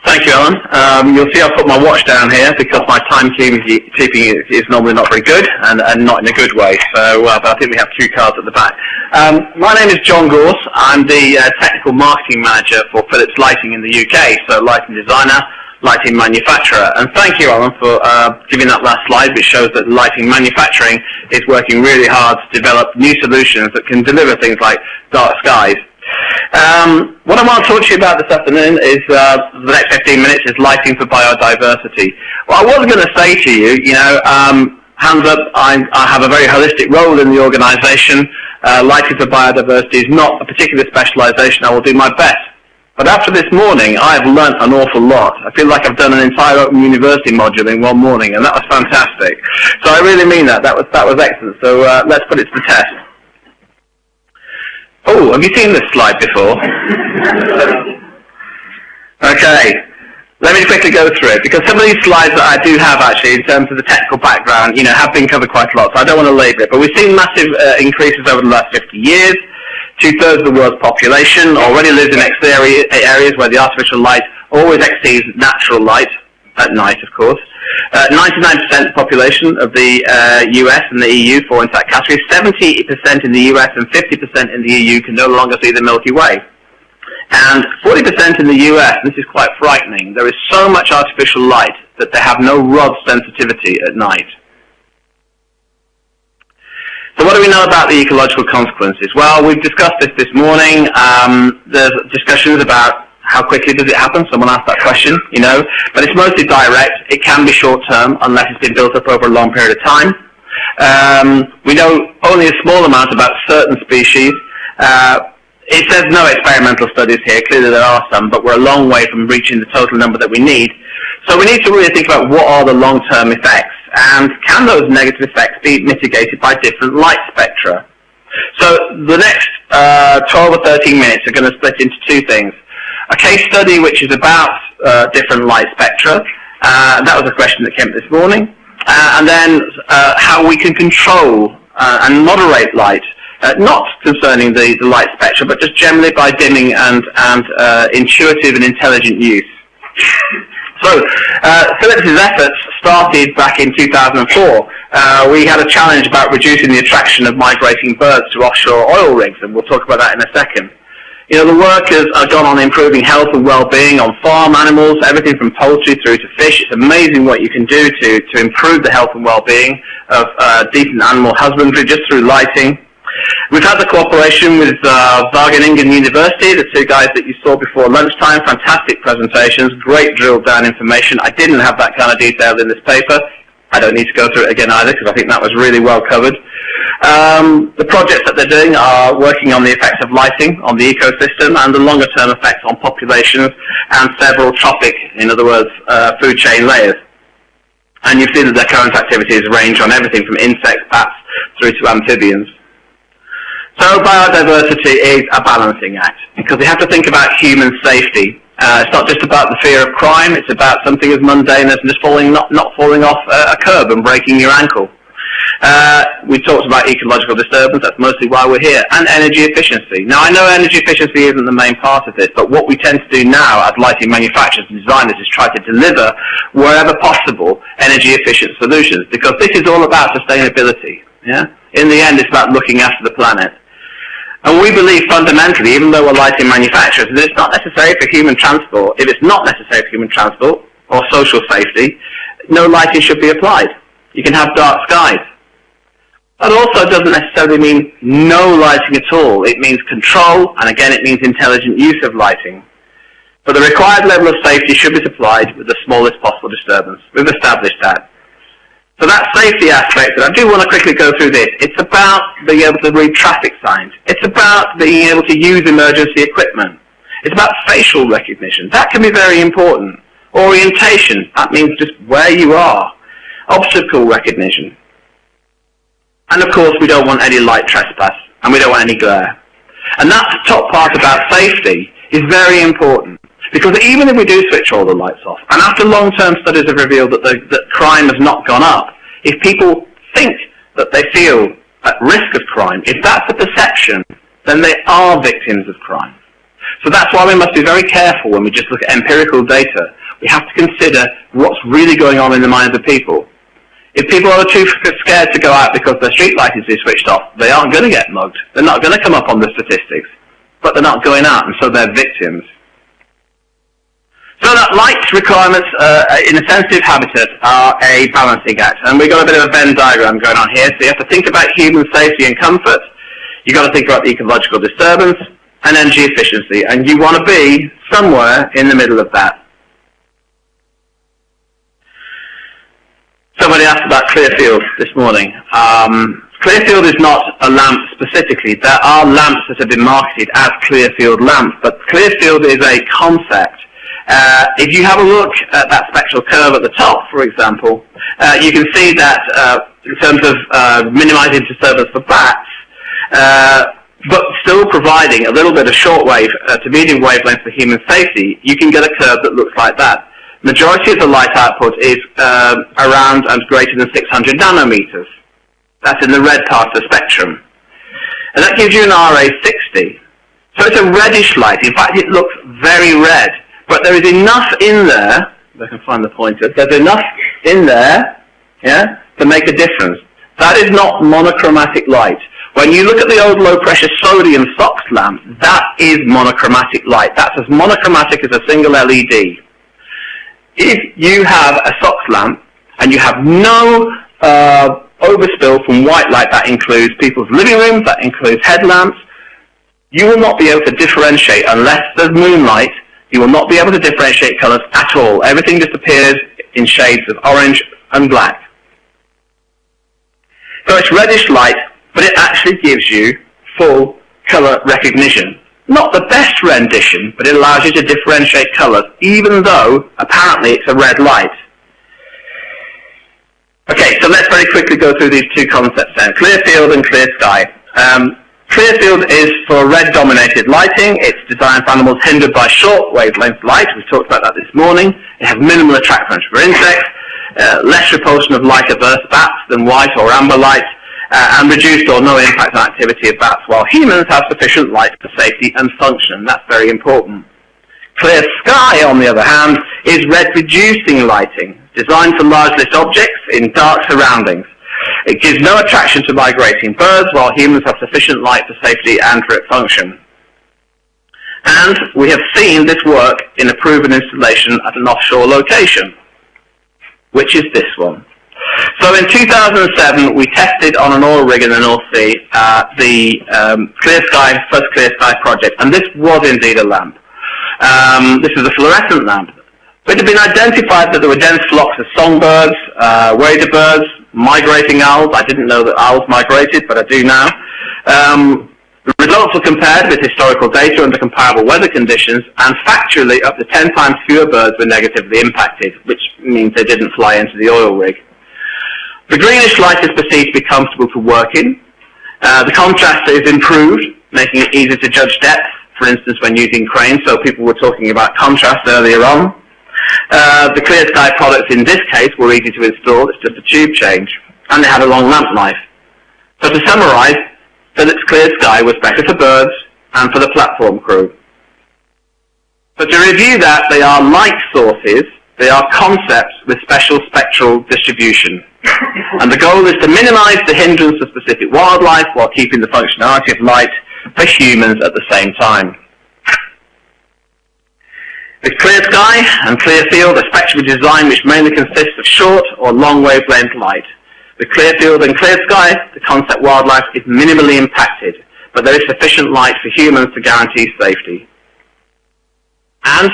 Thank you, Alan. You'll see I've put my watch down here because my timekeeping is normally not very good and not in a good way. So, but I think we have 2 cards at the back. My name is JGorse. I'm the technical marketing manager for Philips Lighting in the UK. So, lighting designer, lighting manufacturer. And thank you, Alan, for giving that last slide, which shows that lighting manufacturing is working really hard to develop new solutions that can deliver things like dark skies. What I want to talk to you about this afternoon is, the next 15 minutes, is lighting for biodiversity. What I was going to say to you, hands up, I have a very holistic role in the organisation. Lighting for biodiversity is not a particular specialisation. I will do my best. But after this morning, I have learnt an awful lot. I feel like I've done an entire Open University module in one morning, and that was fantastic. So I really mean that. That was excellent. So let's put it to the test. Oh, have you seen this slide before? Okay, let me quickly go through it, because some of these slides that I do have actually in terms of the technical background, have been covered quite a lot, so I don't want to labour it. But we've seen massive increases over the last 50 years. 2/3 of the world's population already lives in areas where the artificial light always exceeds natural light, at night of course. 99% of the population of the US and the EU fall into that category. 70% in the US and 50% in the EU can no longer see the Milky Way. And 40% in the US, this is quite frightening, there is so much artificial light that they have no rod sensitivity at night. So what do we know about the ecological consequences? Well, we've discussed this morning. There's discussions about how quickly does it happen? Someone asked that question, but it's mostly direct. It can be short-term unless it's been built up over a long period of time. We know only a small amount about certain species. It says no experimental studies here. Clearly there are some, but we're a long way from reaching the total number that we need. So we need to really think about what are the long-term effects, and can those negative effects be mitigated by different light spectra? So the next 12 or 13 minutes are going to split into 2 things. A case study which is about different light spectra. That was a question that came up this morning. And then how we can control and moderate light, not concerning the light spectra, but just generally by dimming and intuitive and intelligent use. So Philips' efforts started back in 2004. We had a challenge about reducing the attraction of migrating birds to offshore oil rigs, and we'll talk about that in a second. The work has gone on improving health and well-being on farm animals, everything from poultry through to fish. It's amazing what you can do to improve the health and well-being of decent animal husbandry just through lighting. We've had the cooperation with Wageningen University, the 2 guys that you saw before lunchtime. Fantastic presentations, great drilled down information. I didn't have that kind of detail in this paper. I don't need to go through it again either, because I think that was really well covered. The projects that they're doing are working on the effects of lighting on the ecosystem and the longer term effects on populations and several trophic, in other words, food chain layers. And you've seen that their current activities range on everything from insects, bats, through to amphibians. So biodiversity is a balancing act, because we have to think about human safety. It's not just about the fear of crime, it's about something as mundane as just not falling off a curb and breaking your ankle. We talked about ecological disturbance, that's mostly why we're here, and energy efficiency. Now I know energy efficiency isn't the main part of this, but what we tend to do now as lighting manufacturers and designers is try to deliver, wherever possible, energy efficient solutions, because this is all about sustainability. In the end, it's about looking after the planet. And we believe fundamentally, even though we're lighting manufacturers, that it's not necessary for human transport. If it's not necessary for human transport or social safety, no lighting should be applied. You can have dark skies. That also doesn't necessarily mean no lighting at all. It means control, and again it means intelligent use of lighting. But the required level of safety should be supplied with the smallest possible disturbance. We've established that. So that safety aspect, and I do want to quickly go through this, it's about being able to read traffic signs. It's about being able to use emergency equipment. It's about facial recognition. That can be very important. Orientation, that means just where you are. Obstacle recognition. And of course we don't want any light trespass, and we don't want any glare. And that top part about safety is very important. Because even if we do switch all the lights off, and after long-term studies have revealed that crime has not gone up, if people think that they feel at risk of crime, if that's the perception, then they are victims of crime. So that's why we must be very careful when we just look at empirical data. We have to consider what's really going on in the minds of people. If people are too scared to go out because their street light is switched off, they aren't going to get mugged. They're not going to come up on the statistics. But they're not going out, and so they're victims. So that light requirements in a sensitive habitat are a balancing act. And we've got a bit of a Venn diagram going on here. So you have to think about human safety and comfort. You've got to think about the ecological disturbance and energy efficiency. And you want to be somewhere in the middle of that. Somebody asked about ClearField this morning. ClearField is not a lamp specifically. There are lamps that have been marketed as ClearField lamps, but ClearField is a concept. If you have a look at that spectral curve at the top, for example, you can see that in terms of minimizing disturbance for bats, but still providing a little bit of shortwave to medium wavelength for human safety, you can get a curve that looks like that. Majority of the light output is around and greater than 600 nanometers. That's in the red part of the spectrum. And that gives you an RA60. So it's a reddish light. In fact, it looks very red. But there is enough in there, if I can find the pointer, there's enough in there, yeah, to make a difference. That is not monochromatic light. When you look at the old low-pressure sodium SOX lamp, that is monochromatic light. That's as monochromatic as a single LED. If you have a SOX lamp and you have no overspill from white light, that includes people's living rooms, that includes headlamps, you will not be able to differentiate unless there's moonlight. You will not be able to differentiate colors at all. Everything just appears in shades of orange and black. So it's reddish light, but it actually gives you full color recognition. Not the best rendition, but it allows you to differentiate colors, even though apparently it's a red light. Okay, so let's very quickly go through these two concepts then, ClearField and ClearSky. ClearField is for red-dominated lighting. It's designed for animals hindered by short wavelength light. We've talked about that this morning. It has minimal attractants for insects, less repulsion of light-averse bats than white or amber light, and reduced or no impact on activity of bats, while humans have sufficient light for safety and function. That's very important. ClearSky, on the other hand, is red-reducing lighting, designed for large-lit objects in dark surroundings. It gives no attraction to migrating birds, while humans have sufficient light for safety and for its function. And we have seen this work in a proven installation at an offshore location, which is this one. So in 2007, we tested on an oil rig in the North Sea the ClearSky, first ClearSky project, and this was indeed a lamp. This is a fluorescent lamp. But it had been identified that there were dense flocks of songbirds, wader birds, migrating owls. I didn't know that owls migrated, but I do now. The results were compared with historical data under comparable weather conditions, and factually up to 10 times fewer birds were negatively impacted, which means they didn't fly into the oil rig. The greenish light is perceived to be comfortable to work in. The contrast is improved, making it easier to judge depth, for instance, when using cranes, so people were talking about contrast earlier on. The ClearSky products in this case were easy to install, it's just a tube change, and they had a long lamp life. So to summarise, Philips ClearSky was better for birds and for the platform crew. So to review that, they are light sources, they are concepts with special spectral distribution. And the goal is to minimise the hindrance of specific wildlife while keeping the functionality of light for humans at the same time. With ClearSky and ClearField, a spectrum design which mainly consists of short or long wavelength light. With ClearField and ClearSky, the concept wildlife is minimally impacted, but there is sufficient light for humans to guarantee safety. And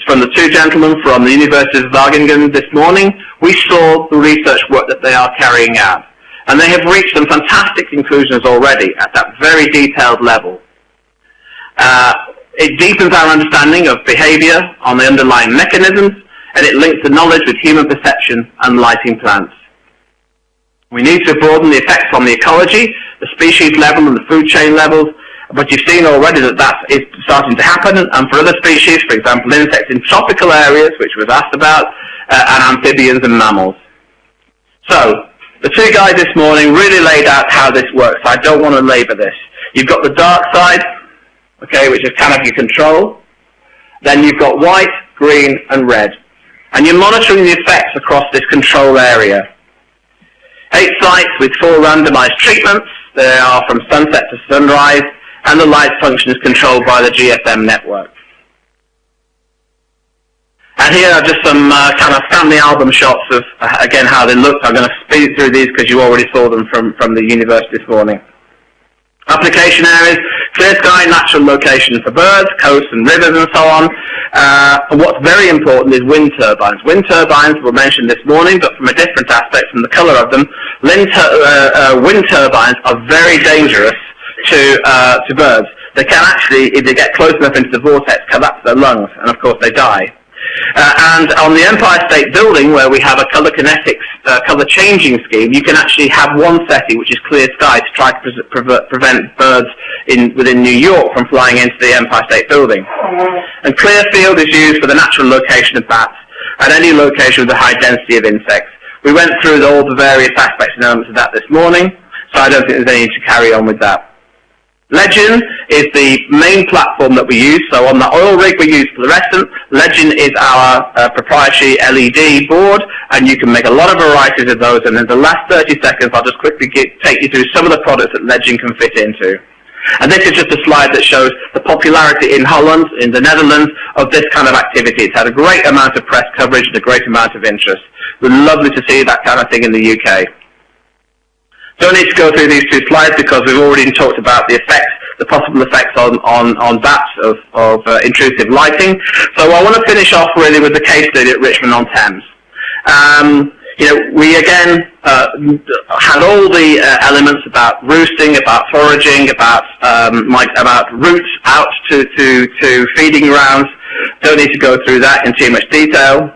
from the two gentlemen from the University of Wageningen this morning, we saw the research work that they are carrying out. And they have reached some fantastic conclusions already at that very detailed level. It deepens our understanding of behavior on the underlying mechanisms, and it links the knowledge with human perception and lighting plants. We need to broaden the effects on the ecology, the species level and the food chain levels, but you've seen already that that is starting to happen, and for other species, for example insects in tropical areas, which was asked about, and amphibians and mammals. So, the two guys this morning really laid out how this works. I don't want to labour this. You've got the dark side, okay, which is canopy control. Then you've got white, green, and red. And you're monitoring the effects across this control area. 8 sites with 4 randomized treatments. They are from sunset to sunrise, and the light function is controlled by the GSM network. And here are just some kind of family album shots of, again, how they look. I'm going to speed through these because you already saw them from the university this morning. Application areas, clear sky, natural location for birds, coasts and rivers and so on. And what's very important is wind turbines. Wind turbines were mentioned this morning, but from a different aspect, from the colour of them. Wind turbines are very dangerous to birds. They can actually, if they get close enough into the vortex, collapse their lungs, and of course they die. And on the Empire State Building, where we have a color kinetics, color changing scheme, you can actually have one setting, which is clear sky, to try to prevent birds within New York from flying into the Empire State Building. And ClearField is used for the natural location of bats at any location with a high density of insects. We went through all the various aspects and elements of that this morning, so I don't think there's any need to carry on with that. Legend is the main platform that we use. So on the oil rig we use fluorescent. Legend is our proprietary LED board, and you can make a lot of varieties of those. And in the last 30 seconds, I'll just quickly take you through some of the products that Legend can fit into. And this is just a slide that shows the popularity in Holland, in the Netherlands, of this kind of activity. It's had a great amount of press coverage and a great amount of interest. We're lovely to see that kind of thing in the UK. Don't need to go through these 2 slides because we've already talked about the effects, the possible effects on bats of intrusive lighting. So I want to finish off really with the case study at Richmond on Thames. We again had all the elements about roosting, about foraging, about routes out to feeding grounds. Don't need to go through that in too much detail.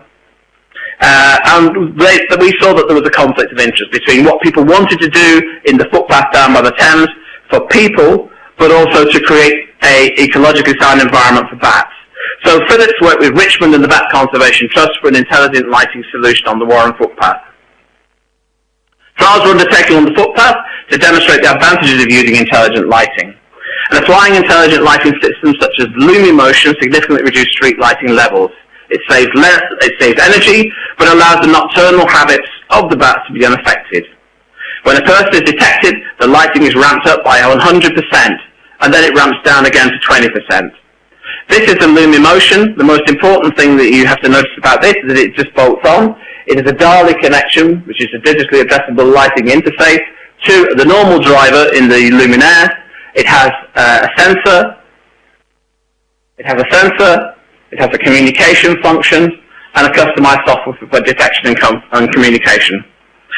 And we saw that there was a conflict of interest between what people wanted to do in the footpath down by the Thames for people, but also to create an ecologically sound environment for bats. So Phillips worked with Richmond and the Bat Conservation Trust for an intelligent lighting solution on the Warren footpath. Trials were undertaken on the footpath to demonstrate the advantages of using intelligent lighting. And applying intelligent lighting systems such as Lumimotion significantly reduced street lighting levels. It saves energy, but allows the nocturnal habits of the bats to be unaffected. When a person is detected, the lighting is ramped up by 100%, and then it ramps down again to 20%. This is the Lumimotion. The most important thing that you have to notice about this is that it just bolts on. It is a Dali connection, which is a digitally addressable lighting interface, to the normal driver in the luminaire. It has a sensor. It has a communication function, and a customized software for detection and communication.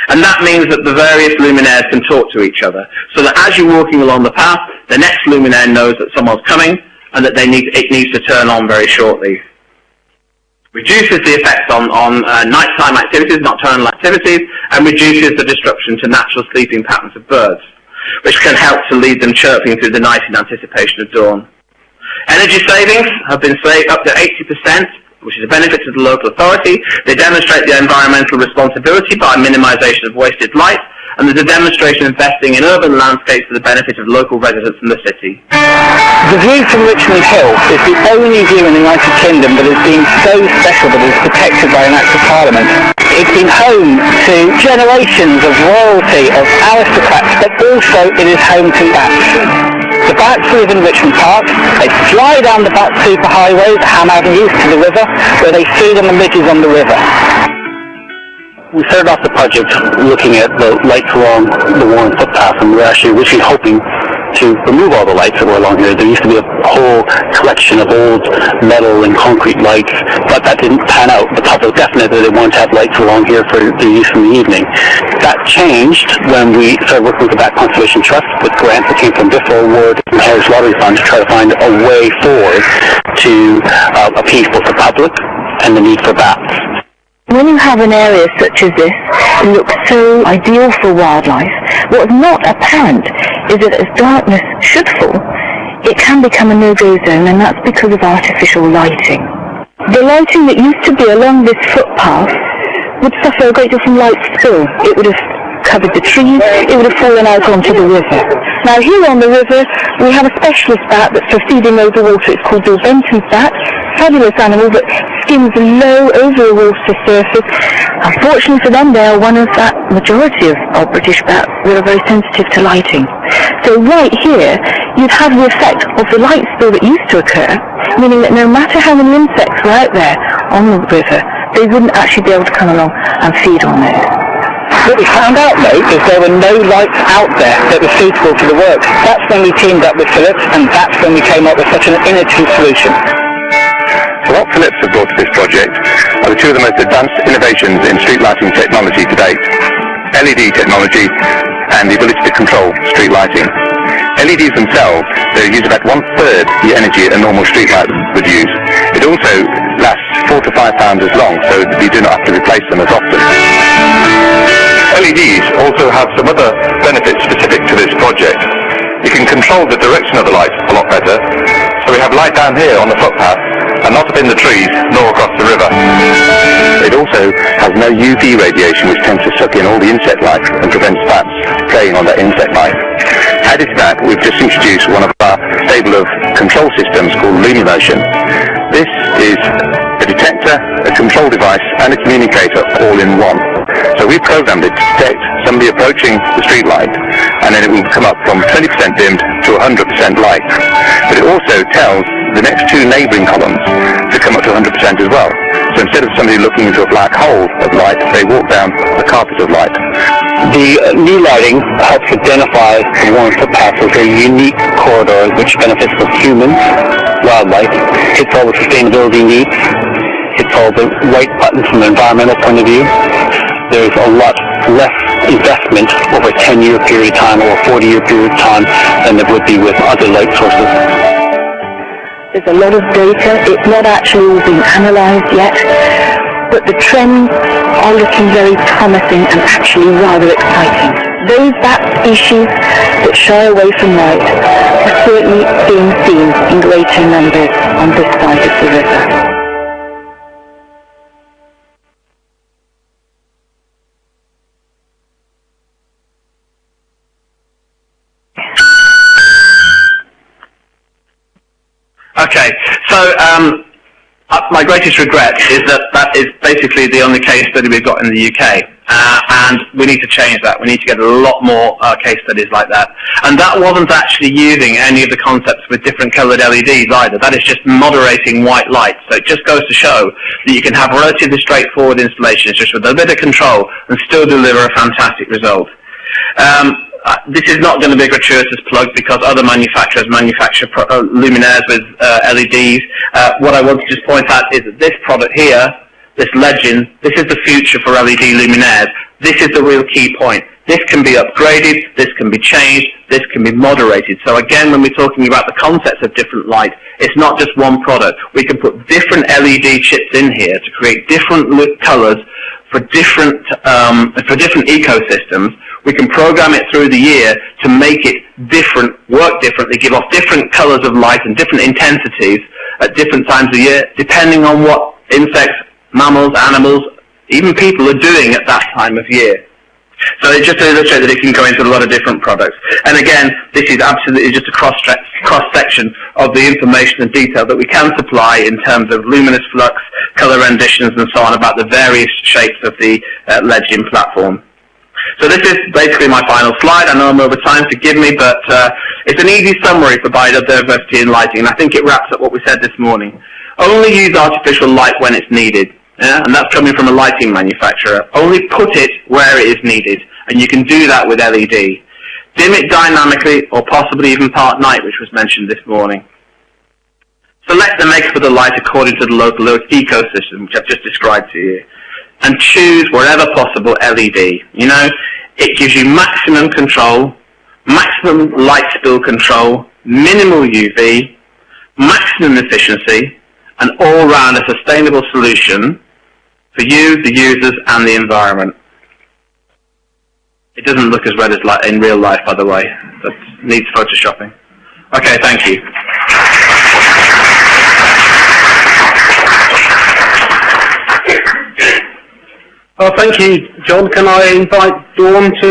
And that means that the various luminaires can talk to each other, so that as you're walking along the path, the next luminaire knows that someone's coming, and that it needs to turn on very shortly. Reduces the effects on nighttime activities, nocturnal activities, and reduces the disruption to natural sleeping patterns of birds, which can help to lead them chirping through the night in anticipation of dawn. Energy savings have been saved up to 80%, which is a benefit to the local authority. They demonstrate the environmental responsibility by minimisation of wasted light, and there's a demonstration of investing in urban landscapes for the benefit of local residents in the city. The view from Richmond Hill is the only view in the United Kingdom that has been so special that it is protected by an Act of Parliament. It's been home to generations of royalty, of aristocrats, but also it is home to bats. The bats live in Richmond Park. They fly down the Bat Superhighway, the Ham Avenue, to the river, where they feed on the midges on the river. We started off the project looking at the lights along the Warren footpath, and we were actually originally hoping to remove all the lights that were along here. There used to be a whole collection of old metal and concrete lights, but that didn't pan out. The public definitely they wanted to have lights along here for their use in the evening. That changed when we started working with the Bat Conservation Trust with grants that came from Differ Award and Harris Lottery Fund to try to find a way forward to appease both the public and the need for bats. When you have an area such as this that looks so ideal for wildlife, what's not apparent is that as darkness should fall, it can become a no-go zone, and that's because of artificial lighting. The lighting that used to be along this footpath would suffer a great deal from light spill. It would have covered the trees, it would have fallen out onto the river. Now here on the river, we have a specialist bat that's for feeding over water. It's called the Benton's bat. Fabulous animal that skims low over the water surface. Unfortunately for them, they are one of that majority of British bats that are very sensitive to lighting. So right here, you'd have the effect of the light spill that used to occur, meaning that no matter how many insects were out there on the river, they wouldn't actually be able to come along and feed on those. What we found out, though, is there were no lights out there that were suitable for the work. That's when we teamed up with Philips, and that's when we came up with such an innovative solution. So what Philips have brought to this project are the two of the most advanced innovations in street lighting technology to date: LED technology and the ability to control street lighting. LEDs themselves, they use about 1/3 the energy a normal street light would use. It also lasts 4 to 5 times as long, so you do not have to replace them as often. LEDs also have some other benefits specific to this project. You can control the direction of the light a lot better. So we have light down here on the footpath and not up in the trees nor across the river. It also has no UV radiation, which tends to suck in all the insect life and prevents bats preying on that insect life. Added to that, we've just introduced one of our stable of control systems called Lumimotion. This is a detector, a control device and a communicator all in one. So we programmed it to detect somebody approaching the street light, and then it will come up from 20% dimmed to 100% light. But it also tells the next two neighbouring columns to come up to 100% as well. So instead of somebody looking into a black hole of light, they walk down a carpet of light. The new lighting helps identify the worn footpaths as a unique corridor which benefits both humans, wildlife, hits all the sustainability needs, hits all the right buttons from an environmental point of view. There's a lot less investment over a 10-year period of time or a 40-year period of time than there would be with other light sources. There's a lot of data. It's not actually all being analysed yet, but the trends are looking very promising and actually rather exciting. Those bat species that shy away from light are certainly being seen in greater numbers on this side of the river. Okay, so my greatest regret is that is basically the only case study we've got in the UK, and we need to change that. We need to get a lot more case studies like that. And that wasn't actually using any of the concepts with different coloured LEDs either. That is just moderating white light. So it just goes to show that you can have relatively straightforward installations just with a bit of control and still deliver a fantastic result. This is not going to be a gratuitous plug because other manufacturers manufacture luminaires with LEDs. What I want to just point out is that this product here, this Legend, this is the future for LED luminaires. This is the real key point. This can be upgraded, this can be changed, this can be moderated. So again, when we're talking about the concepts of different light, it's not just one product. We can put different LED chips in here to create different colours for different ecosystems. We can program it through the year to make it different, work differently, give off different colours of light and different intensities at different times of the year, depending on what insects, mammals, animals, even people are doing at that time of year. So it just illustrates that it can go into a lot of different products. And again, this is absolutely just a cross-section of the information and detail that we can supply in terms of luminous flux, colour renditions and so on about the various shapes of the Legend platform. So this is basically my final slide. I know I'm over time, forgive me, but it's an easy summary for biodiversity and lighting, and I think it wraps up what we said this morning. Only use artificial light when it's needed, and that's coming from a lighting manufacturer. Only put it where it is needed, and you can do that with LED. Dim it dynamically, or possibly even part night, which was mentioned this morning. Select the makes for the light according to the local ecosystem, which I've just described to you. And choose, wherever possible, LED. You know, it gives you maximum control, maximum light spill control, minimal UV, maximum efficiency, and all-round a sustainable solution for you, the users, and the environment. It doesn't look as red as in real life, by the way. That needs photoshopping. Okay, thank you. Oh, thank you, John. Can I invite Dawn to